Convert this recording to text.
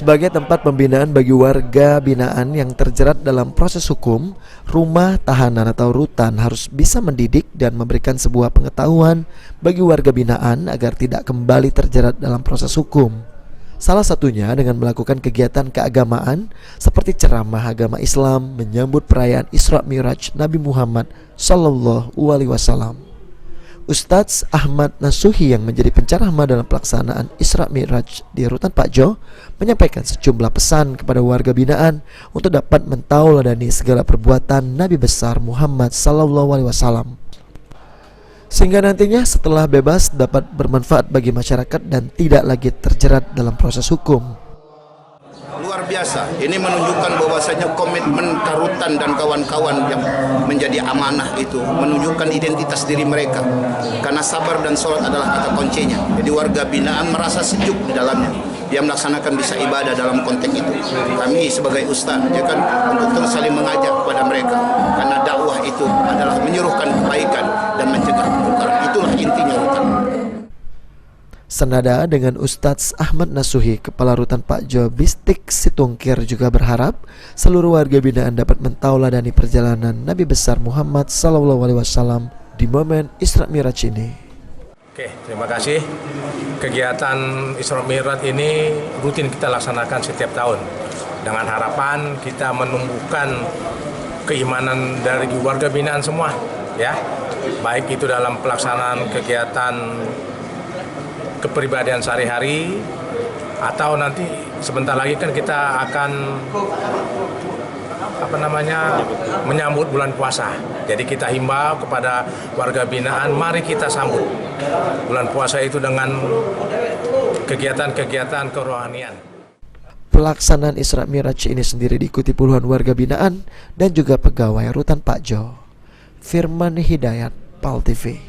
Sebagai tempat pembinaan bagi warga binaan yang terjerat dalam proses hukum, rumah tahanan atau rutan harus bisa mendidik dan memberikan sebuah pengetahuan bagi warga binaan agar tidak kembali terjerat dalam proses hukum. Salah satunya dengan melakukan kegiatan keagamaan seperti ceramah agama Islam menyambut perayaan Isra Mi'raj Nabi Muhammad SAW. Ustadz Ahmad Nasuhi yang menjadi penceramah dalam pelaksanaan Isra Mi'raj di Rutan Pak Jo menyampaikan sejumlah pesan kepada warga binaan untuk dapat mentauladani segala perbuatan Nabi besar Muhammad SAW, sehingga nantinya setelah bebas dapat bermanfaat bagi masyarakat dan tidak lagi terjerat dalam proses hukum. Luar biasa, ini menunjukkan bahwasanya komitmen Karutan dan kawan-kawan yang menjadi amanah itu menunjukkan identitas diri mereka, karena sabar dan sholat adalah kata kuncinya. Jadi warga binaan merasa sejuk di dalamnya, dia melaksanakan bisa ibadah dalam konteks itu. Kami sebagai ustaz ya kan untuk terus saling mengajak kepada mereka, karena dakwah itu adalah menyuruhkan kebaikan dan mencegah kemungkaran. Itulah intinya Rutan. Senada dengan Ustadz Ahmad Nasuhi, Kepala Rutan Pak Jo Bistik Situngkir juga berharap seluruh warga binaan dapat mentauladani perjalanan Nabi besar Muhammad SAW di momen Isra Mi'raj ini. Oke, terima kasih. Kegiatan Isra Mi'raj ini rutin kita laksanakan setiap tahun dengan harapan kita menumbuhkan keimanan dari warga binaan semua, ya, baik itu dalam pelaksanaan kegiatan kepribadian sehari-hari atau nanti sebentar lagi kan kita akan menyambut bulan puasa. Jadi kita himbau kepada warga binaan, mari kita sambut bulan puasa itu dengan kegiatan-kegiatan kerohanian. Pelaksanaan Isra Mi'raj ini sendiri diikuti puluhan warga binaan dan juga pegawai Rutan Pak Jo. Firman Hidayat, PAL TV.